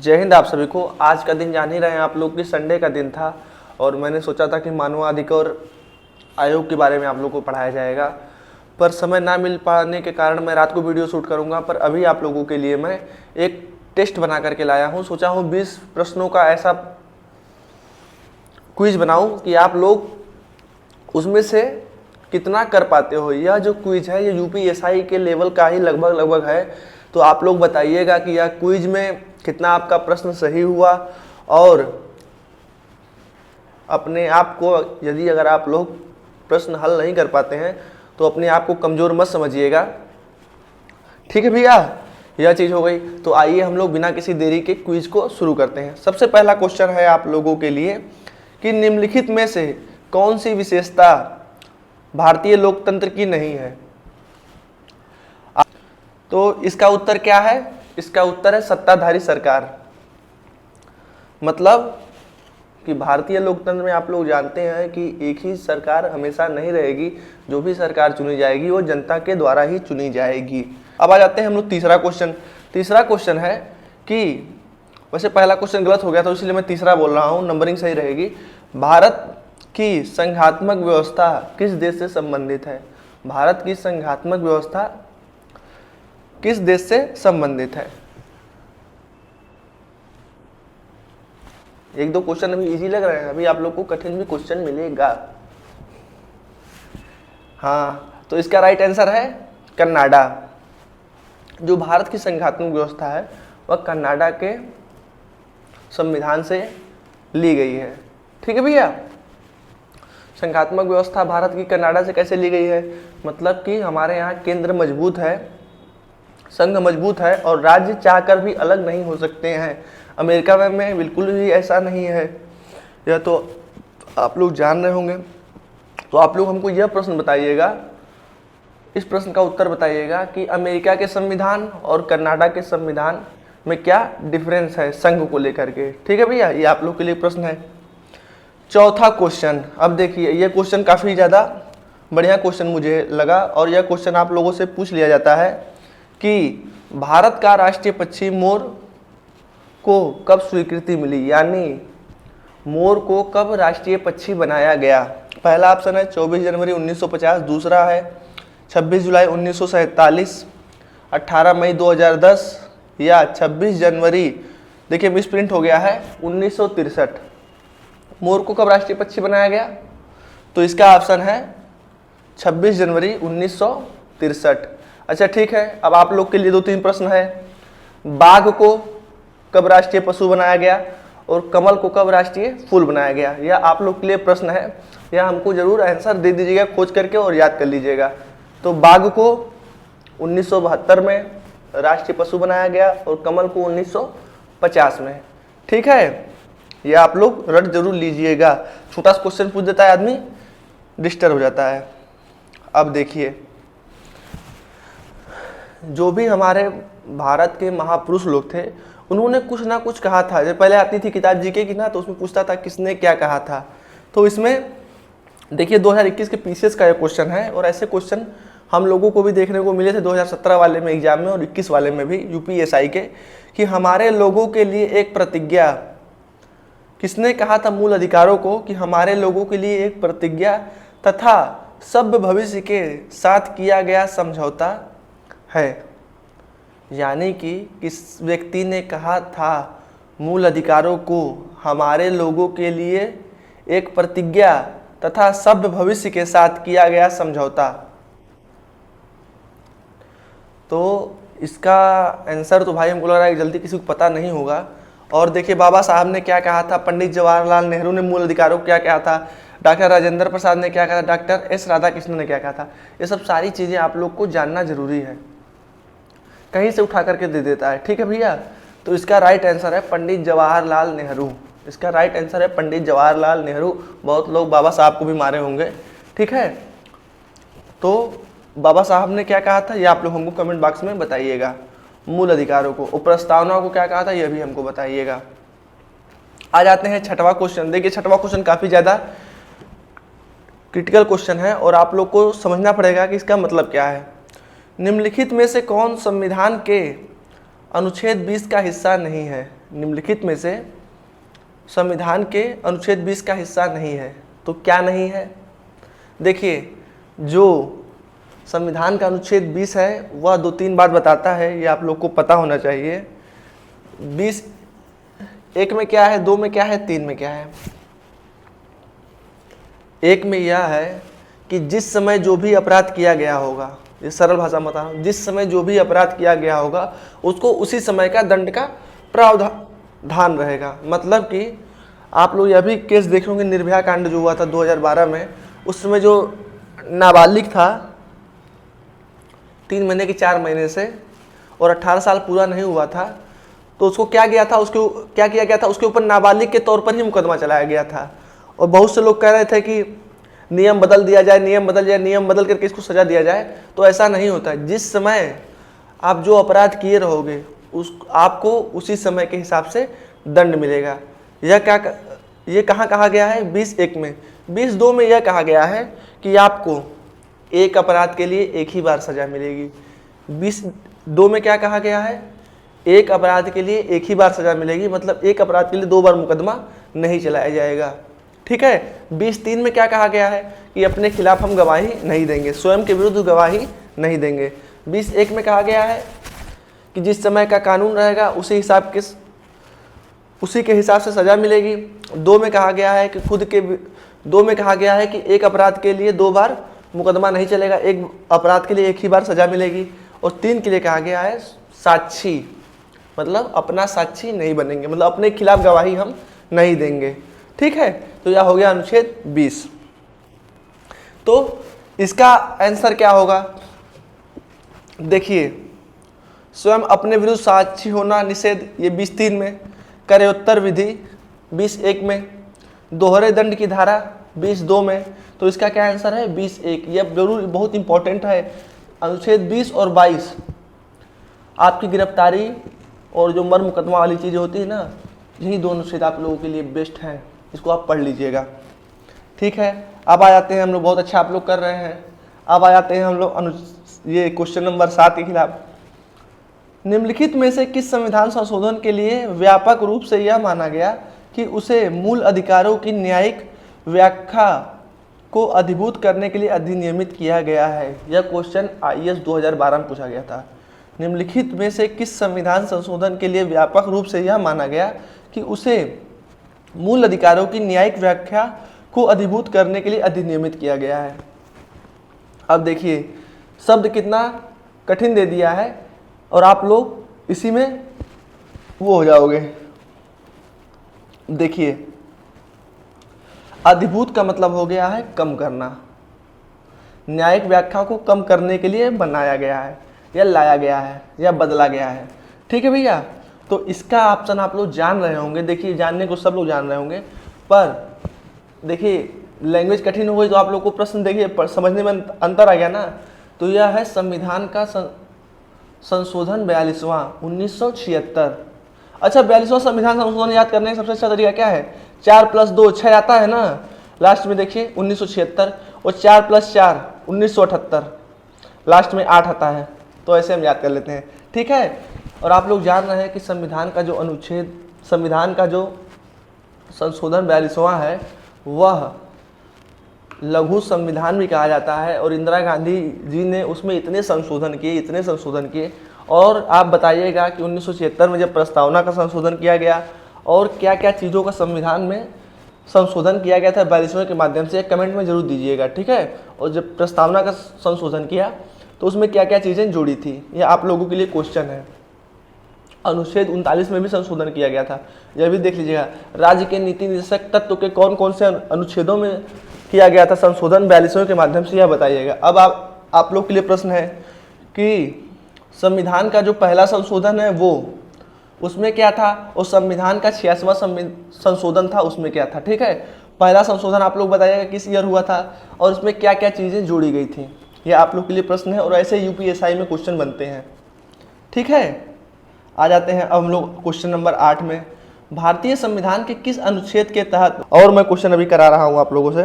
जय हिंद आप सभी को। आज का दिन जान ही रहे हैं आप लोग कि संडे का दिन था और मैंने सोचा था कि मानवाधिकार आयोग के बारे में आप लोगों को पढ़ाया जाएगा, पर समय ना मिल पाने के कारण मैं रात को वीडियो शूट करूंगा। पर अभी आप लोगों के लिए मैं एक टेस्ट बना करके लाया हूं। सोचा हूं 20 प्रश्नों का ऐसा क्विज बनाऊं कि आप लोग उसमें से कितना कर पाते हो। यह जो क्विज है ये यूपीएसआई के लेवल का ही लगभग है। तो आप लोग बताइएगा कि यह क्विज में कितना आपका प्रश्न सही हुआ, और अपने आप को यदि अगर आप लोग प्रश्न हल नहीं कर पाते हैं तो अपने आप को कमज़ोर मत समझिएगा। ठीक है भैया, यह चीज़ हो गई। तो आइए हम लोग बिना किसी देरी के क्विज को शुरू करते हैं। सबसे पहला क्वेश्चन है आप लोगों के लिए कि निम्नलिखित में से कौन सी विशेषता भारतीय लोकतंत्र की नहीं है। तो इसका उत्तर क्या है? इसका उत्तर है सत्ताधारी सरकार। मतलब कि भारतीय लोकतंत्र में आप लोग जानते हैं कि एक ही सरकार हमेशा नहीं रहेगी। जो भी सरकार चुनी जाएगी वो जनता के द्वारा ही चुनी जाएगी। अब आ जाते हैं हम लोग तीसरा क्वेश्चन। तीसरा क्वेश्चन है कि वैसे पहला क्वेश्चन गलत हो गया था इसलिए मैं तीसरा बोल रहा हूँ, नंबरिंग सही रहेगी। भारत की संघात्मक व्यवस्था किस देश से संबंधित है? भारत की संघात्मक व्यवस्था किस देश से संबंधित है? एक दो क्वेश्चन अभी इजी लग रहे हैं, अभी आप लोग को कठिन भी क्वेश्चन मिलेगा। हाँ, तो इसका राइट आंसर है कनाडा। जो भारत की संघात्मक व्यवस्था है वह कनाडा के संविधान से ली गई है। ठीक है भैया, संघात्मक व्यवस्था भारत की कनाडा से कैसे ली गई है? मतलब कि हमारे यहाँ केंद्र मजबूत है, संघ मजबूत है और राज्य चाहकर भी अलग नहीं हो सकते हैं। अमेरिका में बिल्कुल भी ऐसा नहीं है, यह तो आप लोग जान रहे होंगे। तो आप लोग हमको यह प्रश्न बताइएगा, इस प्रश्न का उत्तर बताइएगा कि अमेरिका के संविधान और कनाडा के संविधान में क्या डिफरेंस है संघ को लेकर के। ठीक है भैया, ये आप लोग के लिए प्रश्न है। चौथा क्वेश्चन, अब देखिए यह क्वेश्चन काफ़ी ज़्यादा बढ़िया क्वेश्चन मुझे लगा और यह क्वेश्चन आप लोगों से पूछ लिया जाता है कि भारत का राष्ट्रीय पक्षी मोर को कब स्वीकृति मिली, यानी मोर को कब राष्ट्रीय पक्षी बनाया गया। पहला ऑप्शन है 24 जनवरी 1950, दूसरा है 26 जुलाई 1947, 18 मई 2010 या 26 जनवरी, देखिए मिसप्रिंट हो गया है, 1963। मोर को कब राष्ट्रीय पक्षी बनाया गया? तो इसका ऑप्शन है 26 जनवरी 1963। अच्छा ठीक है, अब आप लोग के लिए दो तीन प्रश्न है। बाघ को कब राष्ट्रीय पशु बनाया गया और कमल को कब राष्ट्रीय फूल बनाया गया? यह आप लोग के लिए प्रश्न है, यह हमको जरूर आंसर दे दीजिएगा खोज करके और याद कर लीजिएगा। तो बाघ को 1972 में राष्ट्रीय पशु बनाया गया और कमल को 1950 में। ठीक है, यह आप लोग रट जरूर लीजिएगा। छोटा सा क्वेश्चन पूछ देता है आदमी, डिस्टर्ब हो जाता है। अब देखिए, जो भी हमारे भारत के महापुरुष लोग थे उन्होंने कुछ ना कुछ कहा था। जब पहले आती थी किताब जीके की ना, तो उसमें पूछता था किसने क्या कहा था। तो इसमें देखिए 2021 के पीसीएस का ये क्वेश्चन है और ऐसे क्वेश्चन हम लोगों को भी देखने को मिले थे 2017 वाले में एग्जाम में और 21 वाले में भी यूपीएसआई के, कि हमारे लोगों के लिए एक प्रतिज्ञा, किसने कहा था मूल अधिकारों को कि हमारे लोगों के लिए एक प्रतिज्ञा तथा सभ्य भविष्य के साथ किया गया समझौता है। यानी कि किस व्यक्ति ने कहा था मूल अधिकारों को हमारे लोगों के लिए एक प्रतिज्ञा तथा सभ्य भविष्य के साथ किया गया समझौता। तो इसका आंसर तो भाई हमको लग रहा है जल्दी किसी को पता नहीं होगा। और देखिए बाबा साहब ने क्या कहा था, पंडित जवाहरलाल नेहरू ने मूल अधिकारों को क्या कहा था, डॉक्टर राजेंद्र प्रसाद ने क्या कहा था, डॉक्टर एस राधाकृष्णन ने क्या कहा था। ये सब सारी चीज़ें आप लोग को जानना जरूरी है, कहीं से उठा करके दे देता है। ठीक है भैया, तो इसका राइट आंसर है पंडित जवाहरलाल नेहरू। इसका राइट आंसर है पंडित जवाहरलाल नेहरू। बहुत लोग बाबा साहब को भी मारे होंगे। ठीक है, तो बाबा साहब ने क्या कहा था ये आप लोग हमको कमेंट बॉक्स में बताइएगा। मूल अधिकारों को, प्रस्तावना को क्या कहा था यह भी हमको बताइएगा। आ जाते हैं छठवां क्वेश्चन। देखिए छठवां क्वेश्चन काफ़ी ज़्यादा क्रिटिकल क्वेश्चन है और आप लोग को समझना पड़ेगा कि इसका मतलब क्या है। निम्नलिखित में से कौन संविधान के अनुच्छेद 20 का हिस्सा नहीं है। निम्नलिखित में से संविधान के अनुच्छेद 20 का हिस्सा नहीं है, तो क्या नहीं है? देखिए, जो संविधान का अनुच्छेद 20 है वह 2-3 बात बताता है, ये आप लोग को पता होना चाहिए। 20 1 में क्या है, 2 में क्या है, 3 में क्या है? 1 में यह है कि जिस समय जो भी अपराध किया गया होगा, ये सरल भाषा में बता रहा हूँ, जिस समय जो भी अपराध किया गया होगा उसको उसी समय का दंड का प्रावधान रहेगा। मतलब कि आप लोग यह भी केस देख होंगे, निर्भया कांड जो हुआ था 2012 में, उस समय जो नाबालिग था 3 महीने की 4 महीने से और 18 साल पूरा नहीं हुआ था, तो उसको क्या किया गया था, उसके ऊपर नाबालिग के तौर पर ही मुकदमा चलाया गया था। और बहुत से लोग कह रहे थे कि नियम बदल दिया जाए, नियम बदल करके इसको सजा दिया जाए, तो ऐसा नहीं होता। जिस समय आप जो अपराध किए रहोगे आपको उसी समय के हिसाब से दंड मिलेगा। ये कहाँ कहा गया है? 20(1) में। 20(2) में यह कहा गया है कि आपको एक अपराध के लिए एक ही बार सजा मिलेगी। 20(2) में क्या कहा गया है? एक अपराध के लिए एक ही बार सजा मिलेगी, मतलब एक अपराध के लिए 2 बार मुकदमा नहीं चलाया जाएगा। ठीक है। 20(3) में क्या कहा गया है कि अपने खिलाफ हम गवाही नहीं देंगे, स्वयं के विरुद्ध गवाही नहीं देंगे। 20(1) में कहा गया है कि जिस समय का कानून रहेगा उसी के हिसाब से सजा मिलेगी। 2 में कहा गया है कि 2 में कहा गया है कि एक अपराध के लिए 2 बार मुकदमा नहीं चलेगा, एक अपराध के लिए एक ही बार सजा मिलेगी। और 3 के लिए कहा गया है साक्षी, मतलब अपना साक्षी नहीं बनेंगे, मतलब अपने खिलाफ गवाही हम नहीं देंगे। ठीक है, तो यह हो गया अनुच्छेद 20। तो इसका आंसर क्या होगा? देखिए, स्वयं अपने विरुद्ध साक्षी होना निषेध, ये 20(3) में। करेत्तर विधि 20(1) में। दोहरे दंड की धारा 20(2) में। तो इसका क्या आंसर है? 20(1). यह जरूर बहुत इंपॉर्टेंट है। अनुच्छेद 20 और 22 आपकी गिरफ्तारी और जो मर्म मुकदमा वाली चीज़ें होती है ना, यही दोनों अनुच्छेद आप लोगों के लिए बेस्ट हैं, इसको आप पढ़ लीजिएगा। ठीक है, अब आ जाते हैं हम लोग, बहुत अच्छा आप लोग कर रहे हैं। अब आ जाते हैं हम लोग ये क्वेश्चन नंबर 7 के खिलाफ। निम्नलिखित में से किस संविधान संशोधन के लिए व्यापक रूप से यह माना गया कि उसे मूल अधिकारों की न्यायिक व्याख्या को अधिभूत करने के लिए अधिनियमित किया गया है? यह क्वेश्चन IAS 2012 में पूछा गया था। निम्नलिखित में से किस संविधान संशोधन के लिए व्यापक रूप से यह माना गया कि उसे मूल अधिकारों की न्यायिक व्याख्या को अधिभूत करने के लिए अधिनियमित किया गया है? अब देखिए, शब्द कितना कठिन दे दिया है और आप लोग इसी में वो हो जाओगे। देखिए, अधिभूत का मतलब हो गया है कम करना, न्यायिक व्याख्या को कम करने के लिए बनाया गया है या लाया गया है या बदला गया है। ठीक है भैया, तो इसका ऑप्शन आप लोग जान रहे होंगे। देखिए, जानने को सब लोग जान रहे होंगे, पर देखिए लैंग्वेज कठिन हो गई तो आप लोग को प्रश्न देखिए समझने में अंतर आ गया ना। तो यह है संविधान का संशोधन 42वां 1976। अच्छा, 42वां संविधान संशोधन याद करने का सबसे अच्छा तरीका क्या है? 4 + 2 6 आता है ना, लास्ट में देखिए 1976, और 4 + 4 1978, लास्ट में 8 आता है। तो ऐसे हम याद कर लेते हैं। ठीक है, और आप लोग जान रहे हैं कि संविधान का जो संशोधन 42वां है वह लघु संविधान भी कहा जाता है। और इंदिरा गांधी जी ने उसमें इतने संशोधन किए। और आप बताइएगा कि 1976 में जब प्रस्तावना का संशोधन किया गया और क्या क्या चीज़ों का संविधान में संशोधन किया गया था 42वें के माध्यम से, कमेंट में जरूर दीजिएगा। ठीक है, और जब प्रस्तावना का संशोधन किया तो उसमें क्या क्या चीज़ें जुड़ी थी, यह आप लोगों के लिए क्वेश्चन है। अनुच्छेद 39 में भी संशोधन किया गया था, यह भी देख लीजिएगा। राज्य के नीति निर्देशक तत्व के कौन कौन से अनुच्छेदों में किया गया था संशोधन 42वें के माध्यम से, यह बताइएगा। अब आप लोग के लिए प्रश्न है कि संविधान का जो पहला संशोधन है वो उसमें क्या था, और संविधान का 86वां संशोधन था उसमें क्या था। ठीक है, पहला संशोधन आप लोग बताइएगा किस ईयर हुआ था और उसमें क्या क्या चीज़ें जोड़ी गई थी, यह आप लोग के लिए प्रश्न है। और ऐसे UPSI में क्वेश्चन बनते हैं। ठीक है, आ जाते हैं अब हम लोग क्वेश्चन नंबर 8 में। भारतीय संविधान के किस अनुच्छेद के तहत, और मैं क्वेश्चन अभी करा रहा हूं आप लोगों से,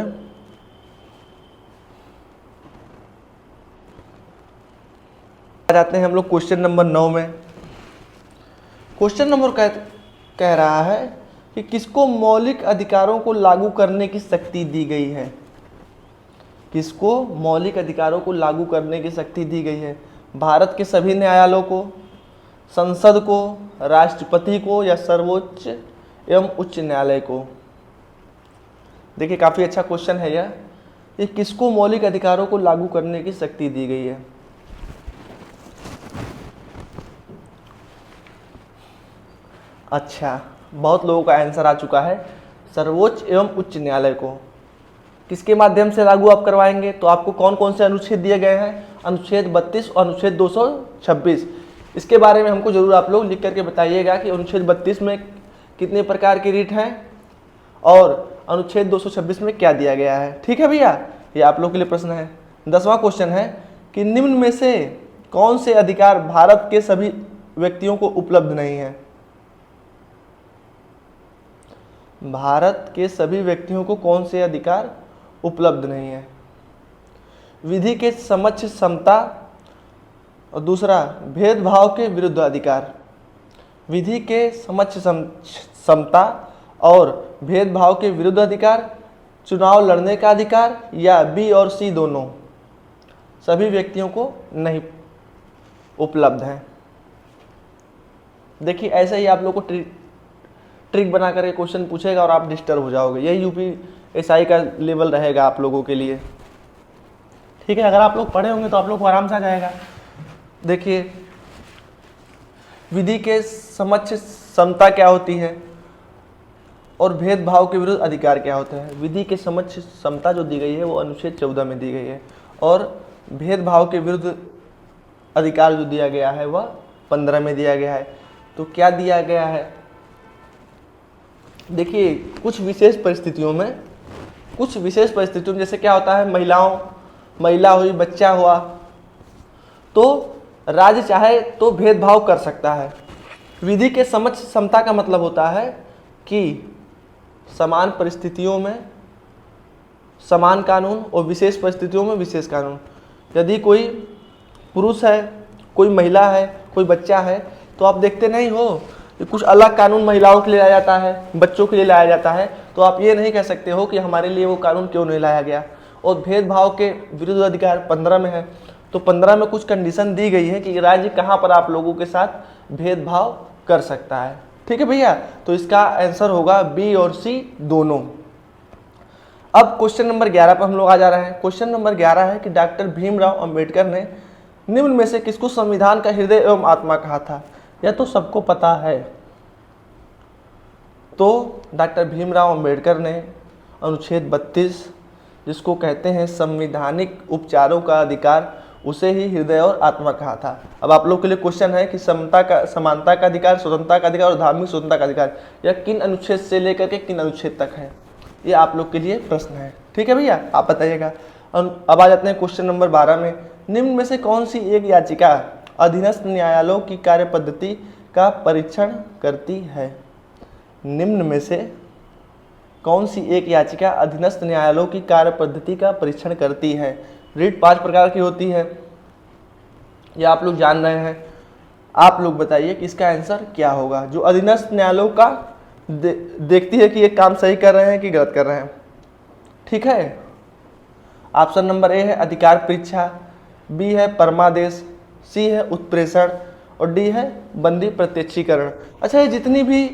आ जाते हैं हम लोग क्वेश्चन नंबर 9 में। क्वेश्चन नंबर कह रहा है कि किसको मौलिक अधिकारों को लागू करने की शक्ति दी गई है। किसको मौलिक अधिकारों को लागू करने की शक्ति दी गई है? भारत के सभी न्यायालयों को, संसद को, राष्ट्रपति को या सर्वोच्च एवं उच्च न्यायालय को? देखिए काफ़ी अच्छा क्वेश्चन है यह। ये किसको मौलिक अधिकारों को लागू करने की शक्ति दी गई है? अच्छा, बहुत लोगों का आंसर आ चुका है, सर्वोच्च एवं उच्च न्यायालय को। किसके माध्यम से लागू आप करवाएंगे? तो आपको कौन कौन से अनुच्छेद दिए गए हैं? अनुच्छेद 32 और अनुच्छेद 226। इसके बारे में हमको जरूर आप लोग लिख करके बताइएगा कि अनुच्छेद 32 में कितने प्रकार की रीट हैं और अनुच्छेद 226 में क्या दिया गया है। ठीक है भैया, ये आप लोग के लिए प्रश्न है। 10वां क्वेश्चन है कि निम्न में से कौन से अधिकार भारत के सभी व्यक्तियों को उपलब्ध नहीं है? भारत के सभी व्यक्तियों को कौन से अधिकार उपलब्ध नहीं है? विधि के समक्ष समता और दूसरा भेदभाव के विरुद्ध अधिकार। विधि के समक्ष समता और भेदभाव के विरुद्ध अधिकार, चुनाव लड़ने का अधिकार या बी और सी दोनों? सभी व्यक्तियों को नहीं उपलब्ध है। देखिए ऐसे ही आप लोग को ट्रिक बना करके क्वेश्चन पूछेगा और आप डिस्टर्ब हो जाओगे। यही यूपीएसआई का लेवल रहेगा आप लोगों के लिए। ठीक है, अगर आप लोग पढ़े होंगे तो आप लोग को आराम से आ जाएगा। देखिए विधि के समक्ष समता क्या होती है और भेदभाव के विरुद्ध अधिकार क्या होता है। विधि के समक्ष समता जो दी गई है वो अनुच्छेद 14 में दी गई है और भेदभाव के विरुद्ध अधिकार जो दिया गया है वह 15 में दिया गया है। तो क्या दिया गया है? देखिए कुछ विशेष परिस्थितियों में जैसे क्या होता है, महिला हुई, बच्चा हुआ, तो राज्य चाहे तो भेदभाव कर सकता है। विधि के समक्ष समता का मतलब होता है कि समान परिस्थितियों में समान कानून और विशेष परिस्थितियों में विशेष कानून। यदि कोई पुरुष है, कोई महिला है, कोई बच्चा है, तो आप देखते नहीं हो कि कुछ अलग कानून महिलाओं के लिए लाया जाता है, बच्चों के लिए लाया जाता है, तो आप ये नहीं कह सकते हो कि हमारे लिए वो कानून क्यों नहीं लाया गया। और भेदभाव के विरुद्ध अधिकार 15 में है, तो 15 में कुछ कंडीशन दी गई है कि राज्य कहाँ पर आप लोगों के साथ भेदभाव कर सकता है। ठीक है भैया, तो इसका आंसर होगा बी और सी दोनों। अब क्वेश्चन नंबर 11 पर हम लोग आ जा रहे हैं। क्वेश्चन नंबर 11 है कि डॉक्टर भीमराव अंबेडकर ने निम्न में से किसको संविधान का हृदय एवं आत्मा कहा था? यह तो सबको पता है। तो डॉक्टर भीमराव अंबेडकर ने अनुच्छेद 32 जिसको कहते हैं संवैधानिक उपचारों का अधिकार, उसे ही हृदय और आत्मा कहा था। अब आप लोग के लिए क्वेश्चन है कि समानता का अधिकार, स्वतंत्रता का अधिकार और धार्मिक स्वतंत्रता का अधिकार यह किन अनुच्छेद से लेकर के किन अनुच्छेद तक है? ये आप लोग के लिए प्रश्न है। ठीक है भैया, आप बताइएगा। अब आ जाते हैं क्वेश्चन नंबर 12 में। निम्न में से कौन सी एक याचिका अधीनस्थ न्यायालयों की कार्य पद्धति का परीक्षण करती है? निम्न में से कौन सी एक याचिका अधीनस्थ न्यायालयों की कार्य पद्धति का परीक्षण करती है? रीट 5 प्रकार की होती है, यह आप लोग जान रहे हैं। आप लोग बताइए कि इसका आंसर क्या होगा, जो अधीनस्थ न्यायालयों का देखती है कि ये काम सही कर रहे हैं कि गलत कर रहे हैं। ठीक है, ऑप्शन नंबर ए है अधिकार परीक्षा, बी है परमादेश, सी है उत्प्रेषण और डी है बंदी प्रत्यक्षीकरण। अच्छा, ये जितनी भी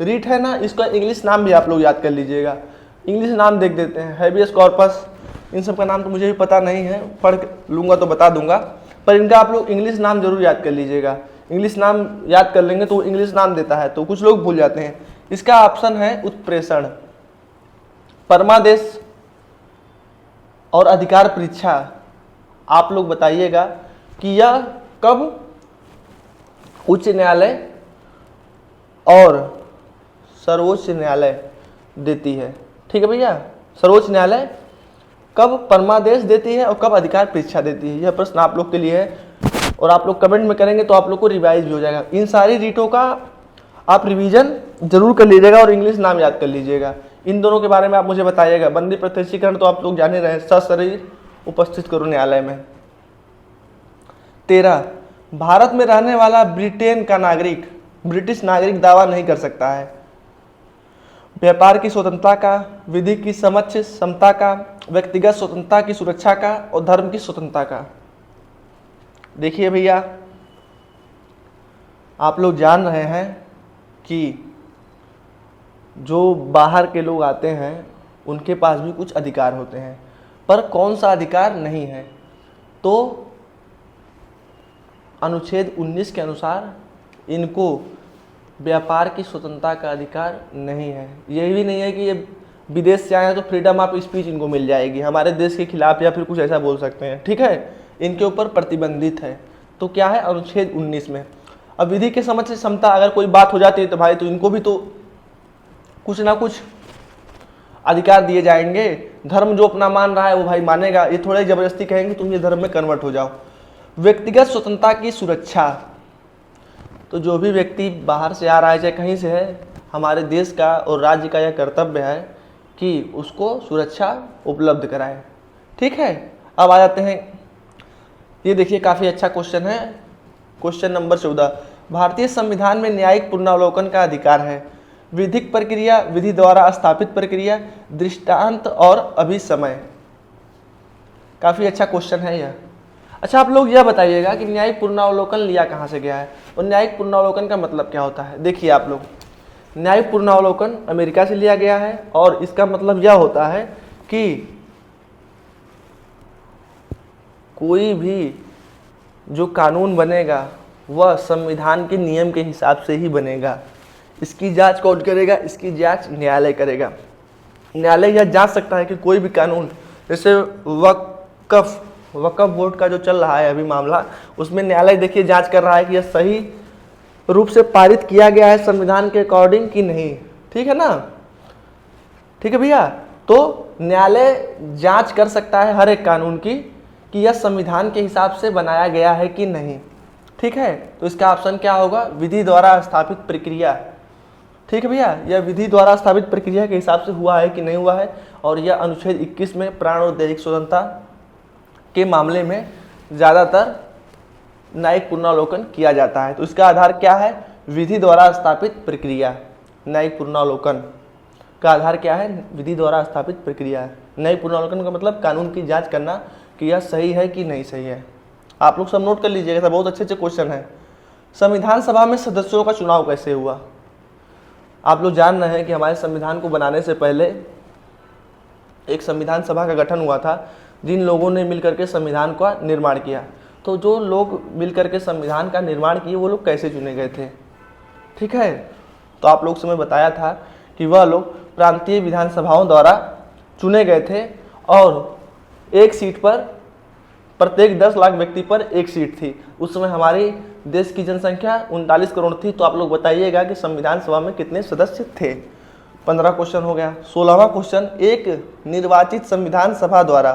रीट है ना, इसका इंग्लिश नाम भी आप लोग याद कर लीजिएगा। इंग्लिश नाम देख देते हैं, हैबियस कॉर्पस, इन सब का नाम तो मुझे भी पता नहीं है, पढ़ लूँगा तो बता दूंगा, पर इनका आप लोग इंग्लिश नाम जरूर याद कर लीजिएगा। इंग्लिश नाम याद कर लेंगे तो इंग्लिश नाम देता है तो कुछ लोग भूल जाते हैं। इसका ऑप्शन है उत्प्रेषण, परमादेश और अधिकार परीक्षा। आप लोग बताइएगा कि यह कब उच्च न्यायालय और सर्वोच्च न्यायालय देती है। ठीक है भैया, सर्वोच्च न्यायालय कब परमादेश देती है और कब अधिकार परीक्षा देती है, यह प्रश्न आप लोग के लिए है। और आप लोग कमेंट में करेंगे तो आप लोग को रिवाइज भी हो जाएगा। इन सारी रीटों का आप रिवीजन जरूर कर लीजिएगा और इंग्लिश नाम याद कर लीजिएगा। इन दोनों के बारे में आप मुझे बताइएगा। बंदी प्रत्यक्षीकरण तो आप लोग जान ही रहे हैं, सशरीर उपस्थित करो न्यायालय में। 13, भारत में रहने वाला ब्रिटेन का नागरिक ब्रिटिश नागरिक दावा नहीं कर सकता है। व्यापार की स्वतंत्रता का, विधि की समक्ष समता का, व्यक्तिगत स्वतंत्रता की सुरक्षा का और धर्म की स्वतंत्रता का। देखिए भैया, आप लोग जान रहे हैं कि जो बाहर के लोग आते हैं उनके पास भी कुछ अधिकार होते हैं, पर कौन सा अधिकार नहीं है। तो अनुच्छेद 19 के अनुसार इनको व्यापार की स्वतंत्रता का अधिकार नहीं है। ये भी नहीं है कि ये विदेश से आए हैं तो फ्रीडम ऑफ स्पीच इनको मिल जाएगी, हमारे देश के खिलाफ या फिर कुछ ऐसा बोल सकते हैं, ठीक है। इनके ऊपर प्रतिबंधित है। तो क्या है अनुच्छेद 19 में। अब विधि के समझ से क्षमता, अगर कोई बात हो जाती है तो भाई तो इनको भी तो कुछ ना कुछ अधिकार दिए जाएंगे। धर्म जो अपना मान रहा है वो भाई मानेगा, ये थोड़ा जबरदस्ती कहेंगे तुम ये धर्म में कन्वर्ट हो जाओ। व्यक्तिगत स्वतंत्रता की सुरक्षा, तो जो भी व्यक्ति बाहर से आ रहा है चाहे कहीं से है, हमारे देश का और राज्य का यह कर्तव्य है कि उसको सुरक्षा उपलब्ध कराए, ठीक है। अब आ जाते हैं, ये देखिए काफ़ी अच्छा क्वेश्चन है, क्वेश्चन नंबर 14। भारतीय संविधान में न्यायिक पुनरावलोकन का अधिकार है। विधिक प्रक्रिया, विधि द्वारा स्थापित प्रक्रिया, दृष्टांत और अभिसमय। काफ़ी अच्छा क्वेश्चन है यह। अच्छा, आप लोग यह बताइएगा कि न्यायिक पुनरावलोकन लिया कहाँ से गया है और न्यायिक पुनरावलोकन का मतलब क्या होता है। देखिए आप लोग, न्यायिक पुनरावलोकन अमेरिका से लिया गया है और इसका मतलब यह होता है कि कोई भी जो कानून बनेगा वह संविधान के नियम के हिसाब से ही बनेगा। इसकी जांच कौन करेगा? इसकी जांच न्यायालय करेगा। न्यायालय यह जांच सकता है कि कोई भी कानून, जैसे वक्फ बोर्ड का जो चल रहा है अभी मामला, उसमें न्यायालय देखिए जांच कर रहा है कि यह सही रूप से पारित किया गया है संविधान के अकॉर्डिंग कि नहीं, ठीक है ना, ठीक है भैया। तो न्यायालय जांच कर सकता है हर एक कानून की कि यह संविधान के हिसाब से बनाया गया है कि नहीं, ठीक है। तो इसका ऑप्शन क्या होगा? विधि द्वारा स्थापित प्रक्रिया, ठीक है भैया। यह विधि द्वारा स्थापित प्रक्रिया के हिसाब से हुआ है कि नहीं हुआ है, और यह अनुच्छेद 21 में प्राण और दैहिक स्वतंत्रता के मामले में ज़्यादातर न्यायिक पुनरावलोकन किया जाता है। तो इसका आधार क्या है? विधि द्वारा स्थापित प्रक्रिया। न्यायिक पुनरावलोकन का आधार क्या है? विधि द्वारा स्थापित प्रक्रिया है। न्यायिक पुनरावलोकन का मतलब कानून की जांच करना कि यह सही है कि नहीं सही है। आप लोग सब नोट कर लीजिएगा, बहुत अच्छे अच्छे क्वेश्चन है। संविधान सभा में सदस्यों का चुनाव कैसे हुआ? आप लोग जान रहे हैं कि हमारे संविधान को बनाने से पहले एक संविधान सभा का गठन हुआ था, जिन लोगों ने मिलकर के संविधान का निर्माण किया। तो जो लोग मिलकर के संविधान का निर्माण किए वो लोग कैसे चुने गए थे, ठीक है। तो आप लोग से मैं बताया था कि वह लोग प्रांतीय विधानसभाओं द्वारा चुने गए थे और एक सीट पर प्रत्येक 10 लाख व्यक्ति पर एक सीट थी। उस समय हमारी देश की जनसंख्या 39 करोड़ थी। तो आप लोग बताइएगा कि संविधान सभा में कितने सदस्य थे। 15 क्वेश्चन हो गया। 16वां क्वेश्चन, एक निर्वाचित संविधान सभा द्वारा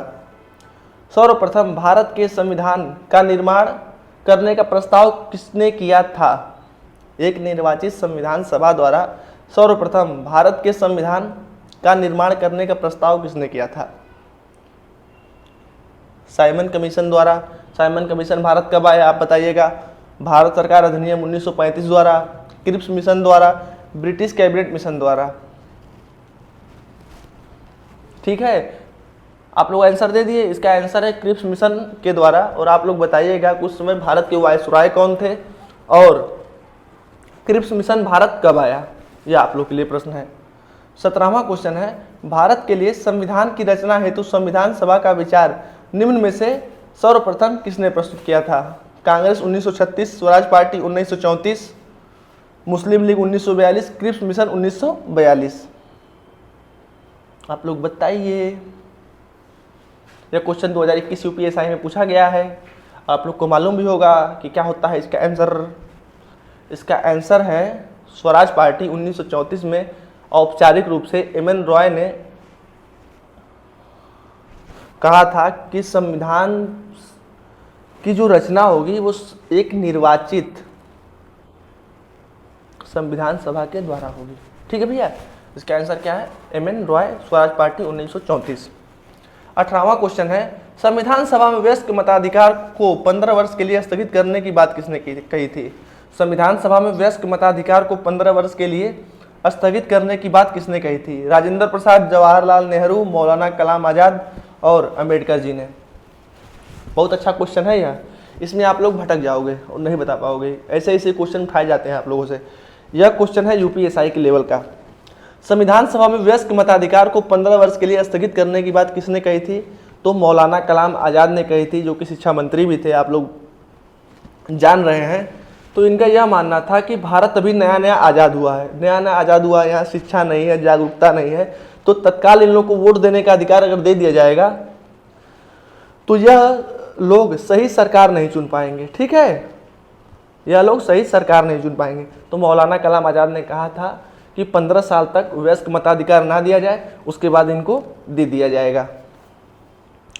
सर्वप्रथम भारत के संविधान का निर्माण करने का प्रस्ताव किसने किया था? एक निर्वाचित संविधान सभा द्वारा सर्वप्रथम भारत के संविधान का निर्माण करने का प्रस्ताव किसने किया था? साइमन कमीशन द्वारा। साइमन कमीशन भारत कब आया आप बताइएगा? भारत सरकार अधिनियम 1935 द्वारा, क्रिप्स मिशन द्वारा, ब्रिटिश कैबिनेट मिशन द्वारा, ठीक है। आप लोग आंसर दे दिए। इसका आंसर है क्रिप्स मिशन के द्वारा। और आप लोग बताइएगा उस समय भारत के वायसराय कौन थे और क्रिप्स मिशन भारत कब आया? यह आप लोग के लिए प्रश्न है। 17वां क्वेश्चन है, भारत के लिए संविधान की रचना हेतु संविधान सभा का विचार निम्न में से सर्वप्रथम किसने प्रस्तुत किया था? कांग्रेस 1936, स्वराज पार्टी 1934, मुस्लिम लीग 1942, क्रिप्स मिशन 1942। आप लोग बताइए। यह क्वेश्चन 2021 यूपीएसआई में पूछा गया है। आप लोग को मालूम भी होगा कि क्या होता है इसका आंसर। इसका आंसर है स्वराज पार्टी 1934 में औपचारिक रूप से एमएन रॉय ने कहा था कि संविधान की जो रचना होगी वो एक निर्वाचित संविधान सभा के द्वारा होगी, ठीक है भैया। इसका आंसर क्या है? MN Roy, Swaraj party 1934। 18वां क्वेश्चन है, संविधान सभा में वयस्क मताधिकार को 15 वर्ष के लिए स्थगित करने की बात किसने कही थी? संविधान सभा में वयस्क मताधिकार को 15 वर्ष के लिए स्थगित करने की बात किसने कही थी? राजेंद्र प्रसाद, जवाहरलाल नेहरू, मौलाना कलाम आज़ाद और अंबेडकर जी ने। बहुत अच्छा क्वेश्चन है यह, इसमें आप लोग भटक जाओगे और नहीं बता पाओगे, ऐसे ऐसे क्वेश्चन उठाए जाते हैं आप लोगों से। यह क्वेश्चन है यूपीएसआई के लेवल का। संविधान सभा में वयस्क मताधिकार को 15 वर्ष के लिए स्थगित करने की बात किसने कही थी? तो मौलाना कलाम आज़ाद ने कही थी, जो कि शिक्षा मंत्री भी थे, आप लोग जान रहे हैं। तो इनका यह मानना था कि भारत अभी नया नया आज़ाद हुआ है, नया नया आज़ाद हुआ है, यहाँ शिक्षा नहीं है, जागरूकता नहीं है, तो तत्काल इन लोग को वोट देने का अधिकार अगर दे दिया जाएगा तो यह लोग सही सरकार नहीं चुन पाएंगे। ठीक है, यह लोग सही सरकार नहीं चुन पाएंगे। तो मौलाना कलाम आज़ाद ने कहा था कि 15 साल तक वयस्क मताधिकार ना दिया जाए, उसके बाद इनको दे दिया जाएगा।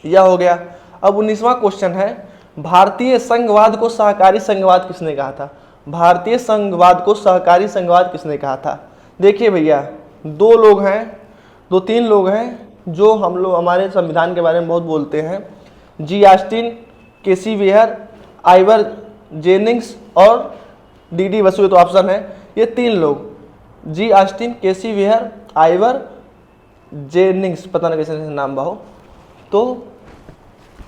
यह हो गया। अब 19वां क्वेश्चन है, भारतीय संघवाद को सहकारी संघवाद किसने कहा था? भारतीय संघवाद को सहकारी संघवाद किसने कहा था? देखिए भैया, दो लोग हैं, 2-3 लोग हैं जो हम लोग हमारे संविधान के बारे में बहुत बोलते हैं। G Austin, KC Wheare, Ivor Jennings और डी बसु, तो ऑप्शन है ये 3 लोग, G Austin, KC Wheare, Ivor Jennings, पता नहीं कैसे नाम बाहो। तो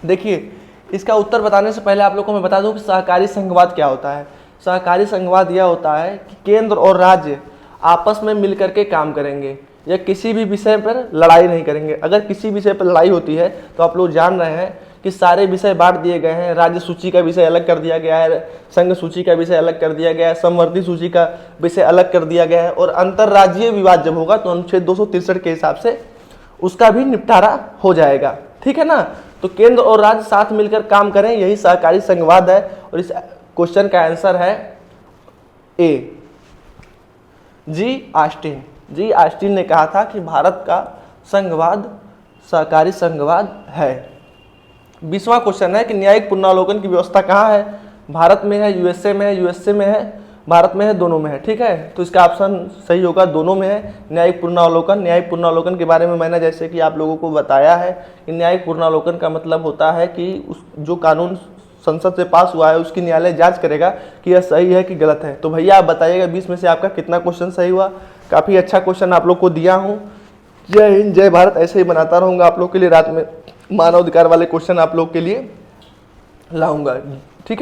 देखिए, इसका उत्तर बताने से पहले आप लोग को मैं बता दूं कि सहकारी संघवाद क्या होता है। सहकारी संघवाद यह होता है कि केंद्र और राज्य आपस में मिलकर के काम करेंगे या किसी भी विषय पर लड़ाई नहीं करेंगे। अगर किसी विषय पर लड़ाई होती है तो आप लोग जान रहे हैं कि सारे विषय बांट दिए गए हैं। राज्य सूची का विषय अलग कर दिया गया है, संघ सूची का विषय अलग कर दिया गया है, समवर्ती सूची का विषय अलग कर दिया गया है, और अंतर्राज्यीय विवाद जब होगा तो अनुच्छेद 263 के हिसाब से उसका भी निपटारा हो जाएगा। ठीक है ना? तो केंद्र और राज्य साथ मिलकर काम करें, यही सहकारी संघवाद है। और इस क्वेश्चन का आंसर है ए, जी ऑस्टिन। जी ऑस्टिन ने कहा था कि भारत का संघवाद सहकारी संघवाद है। 20वां क्वेश्चन है कि न्यायिक पुनरावलोकन की व्यवस्था कहाँ है? भारत में है, यूएसए में है, यूएसए में है, भारत में है, दोनों में है। ठीक है, तो इसका ऑप्शन सही होगा, दोनों में है न्यायिक पुनरावलोकन। न्यायिक पुनरावलोकन के बारे में मैंने जैसे कि आप लोगों को बताया है कि न्यायिक पुनरावलोकन का मतलब होता है कि उस जो कानून संसद से पास हुआ है उसकी न्यायालय जांच करेगा कि यह सही है कि गलत है। तो भैया आप बताइएगा 20 में से आपका कितना क्वेश्चन सही हुआ? काफ़ी अच्छा क्वेश्चन आप लोग को दिया हूँ। जय हिंद, जय भारत। ऐसे ही बनाता रहूँगा आप लोग के लिए, रात में मानव अधिकार वाले क्वेश्चन आप लोग के लिए लाऊंगा। ठीक है।